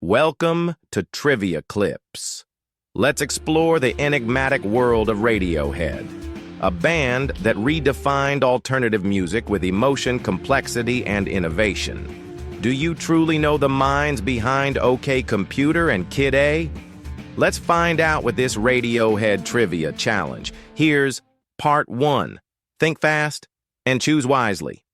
Welcome to Trivia Clips. Let's explore the enigmatic world of Radiohead, a band that redefined alternative music with emotion, complexity, and innovation. Do you truly know the minds behind OK Computer and Kid A? Let's find out with this Radiohead Trivia Challenge. Here's Part 1. Think fast and choose wisely.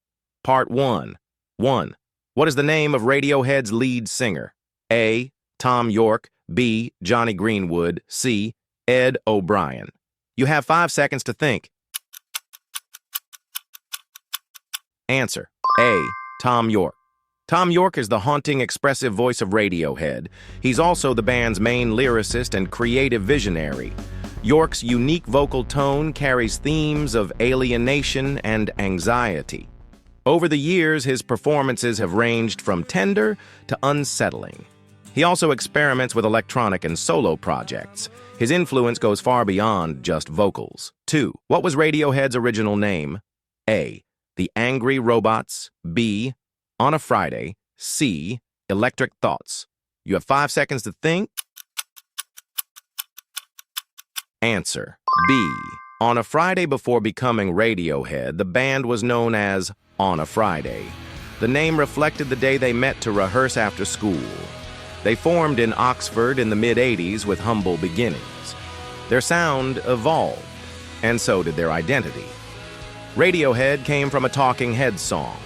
Part 1. 1. What is the name of Radiohead's lead singer? A. Tom York, B. Johnny Greenwood, C. Ed O'Brien. You have 5 seconds to think. Answer: A. Tom York. Tom York is the haunting, expressive voice of Radiohead. He's also the band's main lyricist and creative visionary. York's unique vocal tone carries themes of alienation and anxiety. Over the years, his performances have ranged from tender to unsettling. He also experiments with electronic and solo projects. His influence goes far beyond just vocals. 2. What was Radiohead's original name? A. The Angry Robots. B. On a Friday. C. Electric Thoughts. You have 5 seconds to think. Answer: B. On a Friday. Before becoming Radiohead, the band was known as On a Friday. The name reflected the day they met to rehearse after school. They formed in Oxford in the mid-'80s with humble beginnings. Their sound evolved, and so did their identity. Radiohead came from a Talking Heads song.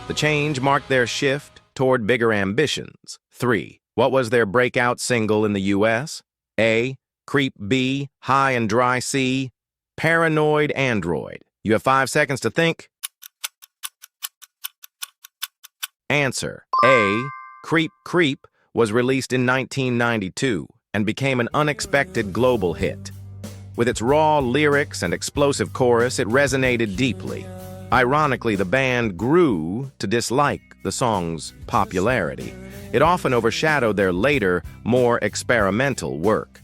The change marked their shift toward bigger ambitions. 3. What was their breakout single in the U.S.? A. Creep. B. High and Dry. C. Paranoid Android. You have 5 seconds to think. Answer: A. Creep Creep was released in 1992 and became an unexpected global hit. With its raw lyrics and explosive chorus, it resonated deeply. Ironically, the band grew to dislike the song's popularity. It often overshadowed their later, more experimental work.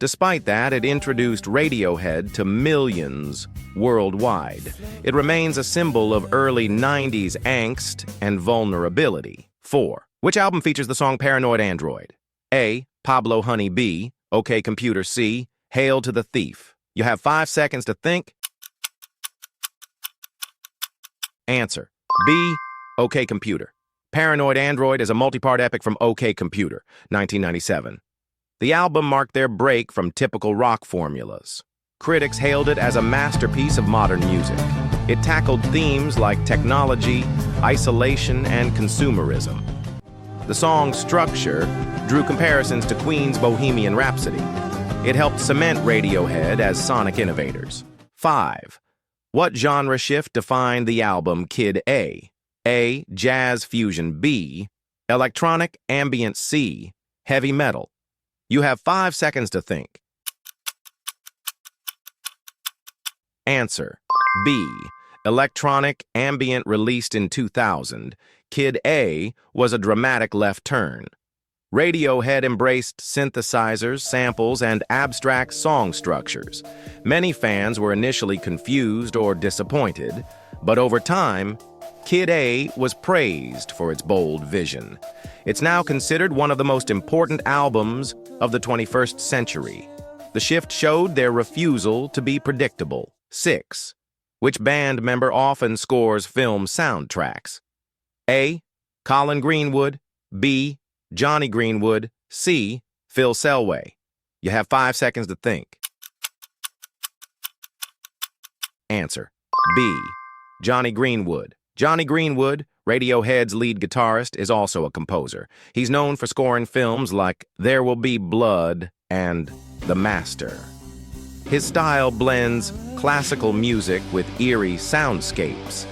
Despite that, it introduced Radiohead to millions worldwide. It remains a symbol of early 90s angst and vulnerability. 4. Which album features the song Paranoid Android? A. Pablo Honey. B. OK Computer. C. Hail to the Thief. You have 5 seconds to think. Answer: B. OK Computer. Paranoid Android is a multi-part epic from OK Computer, 1997. The album marked their break from typical rock formulas. Critics hailed it as a masterpiece of modern music. It tackled themes like technology, isolation, and consumerism. The song's structure drew comparisons to Queen's Bohemian Rhapsody. It helped cement Radiohead as sonic innovators. 5. What genre shift defined the album Kid A? A. Jazz fusion. B. Electronic ambient. C. Heavy metal. You have 5 seconds to think. Answer: B. Electronic ambient. Released in 2000, Kid A was a dramatic left turn. Radiohead embraced synthesizers, samples, and abstract song structures. Many fans were initially confused or disappointed, but over time, Kid A was praised for its bold vision. It's now considered one of the most important albums of the 21st century. The shift showed their refusal to be predictable. 6. Which band member often scores film soundtracks? A. Colin Greenwood. B. Johnny Greenwood. C. Phil Selway. You have 5 seconds to think. Answer: B. Johnny Greenwood. Johnny Greenwood, Radiohead's lead guitarist, is also a composer. He's known for scoring films like There Will Be Blood and The Master. His style blends classical music with eerie soundscapes.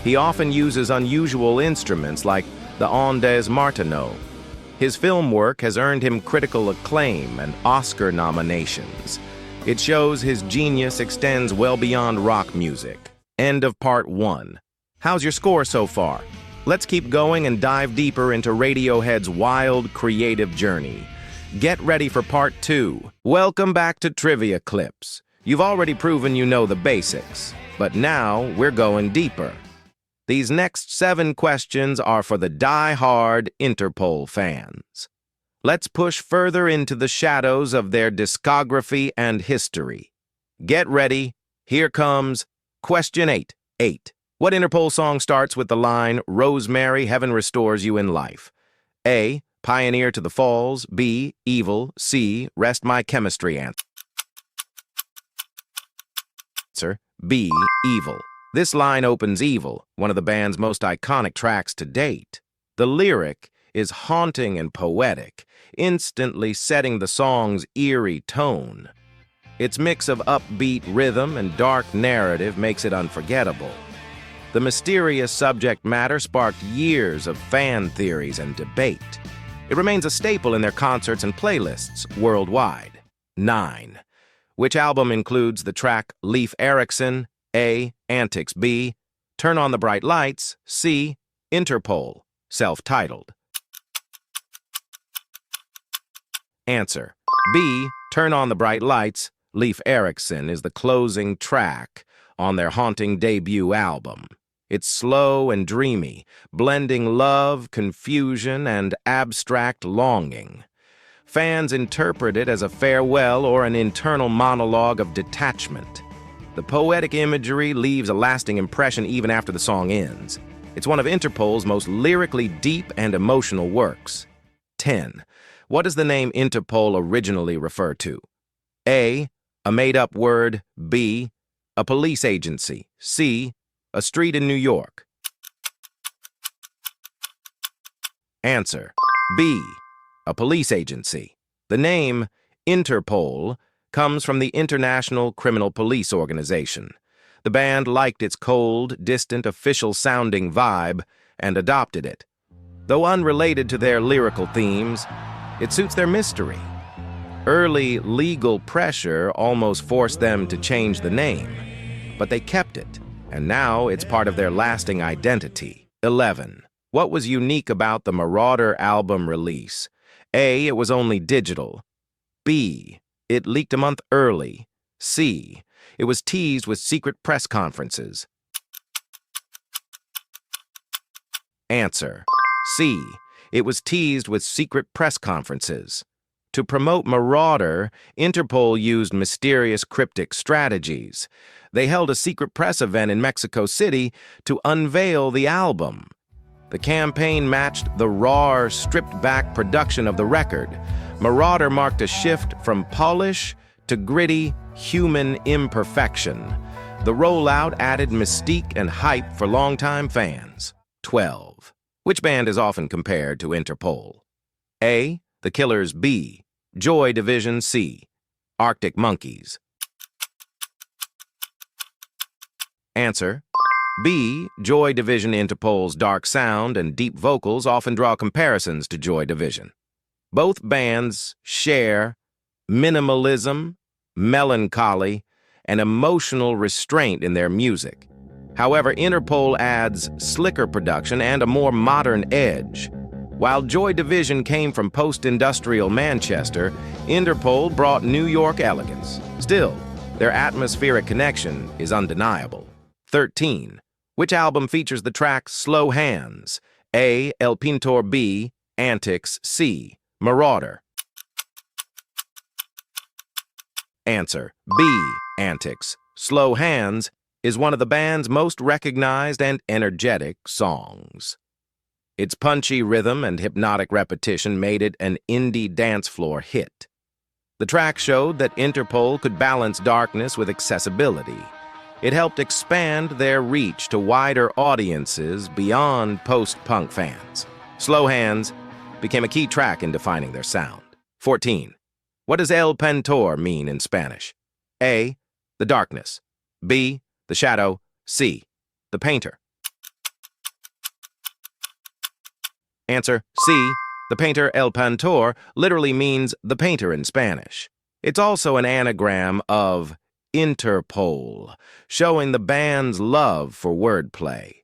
He often uses unusual instruments like the ondes martineau. His film work has earned him critical acclaim and Oscar nominations. It shows his genius extends well beyond rock music. End of Part 1. How's your score so far? Let's keep going and dive deeper into Radiohead's wild, creative journey. Get ready for Part 2. Welcome back to Trivia Clips. You've already proven you know the basics, but now we're going deeper. These next 7 questions are for the die-hard Interpol fans. Let's push further into the shadows of their discography and history. Get ready. Here comes question 8. 8. What Interpol song starts with the line, "Rosemary, heaven restores you in life"? A. Pioneer to the Falls. B. Evil. C. Rest My Chemistry. Answer B. Evil. This line opens Evil, one of the band's most iconic tracks to date. The lyric is haunting and poetic, instantly setting the song's eerie tone. Its mix of upbeat rhythm and dark narrative makes it unforgettable. The mysterious subject matter sparked years of fan theories and debate. It remains a staple in their concerts and playlists worldwide. 9. Which album includes the track Leif Erikson? A. Antics. B. Turn on the Bright Lights. C. Interpol, self-titled. Answer B. Turn on the Bright Lights. Leif Erikson is the closing track on their haunting debut album. It's slow and dreamy, blending love, confusion, and abstract longing. Fans interpret it as a farewell or an internal monologue of detachment. The poetic imagery leaves a lasting impression even after the song ends. It's one of Interpol's most lyrically deep and emotional works. 10. What does the name Interpol originally refer to? A. A made-up word. B. A police agency. C. A street in New York. Answer B. A police agency. The name Interpol comes from the International Criminal Police Organization. The band liked its cold, distant, official-sounding vibe and adopted it. Though unrelated to their lyrical themes, it suits their mystery. Early legal pressure almost forced them to change the name, but they kept it, and now it's part of their lasting identity. 11. What was unique about the Marauder album release? A. It was only digital. B. It leaked a month early. C. It was teased with secret press conferences. Answer C. It was teased with secret press conferences. To promote Marauder, Interpol used mysterious cryptic strategies. They held a secret press event in Mexico City to unveil the album. The campaign matched the raw, stripped-back production of the record. Marauder marked a shift from polish to gritty, human imperfection. The rollout added mystique and hype for longtime fans. 12. Which band is often compared to Interpol? A. The Killers. B. Joy Division. C. Arctic Monkeys. Answer B. Joy Division. Interpol's dark sound and deep vocals often draw comparisons to Joy Division. Both bands share minimalism, melancholy, and emotional restraint in their music. However, Interpol adds slicker production and a more modern edge. While Joy Division came from post-industrial Manchester, Interpol brought New York elegance. Still, their atmospheric connection is undeniable. 13. Which album features the track Slow Hands? A. El Pintor. B. Antics. C. Marauder. Answer B. Antics. Slow Hands is one of the band's most recognized and energetic songs. Its punchy rhythm and hypnotic repetition made it an indie dance floor hit. The track showed that Interpol could balance darkness with accessibility. It helped expand their reach to wider audiences beyond post-punk fans. Slow Hands became a key track in defining their sound. 14. What does El Pintor mean in Spanish? A. The darkness. B. The shadow. C. The painter. Answer C. The painter. El Pintor literally means the painter in Spanish. It's also an anagram of Interpol, showing the band's love for wordplay.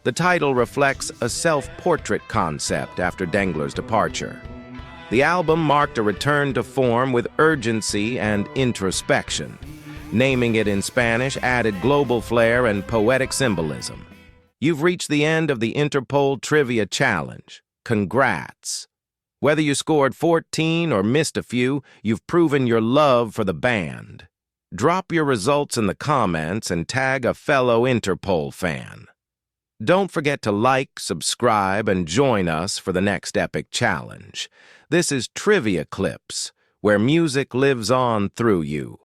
The title reflects a self-portrait concept after Dengler's departure. The album marked a return to form with urgency and introspection. Naming it in Spanish added global flair and poetic symbolism. You've reached the end of the Interpol Trivia Challenge. Congrats! Whether you scored 14 or missed a few, you've proven your love for the band. Drop your results in the comments and tag a fellow Interpol fan. Don't forget to like, subscribe, and join us for the next epic challenge. This is Trivia Clips, where music lives on through you.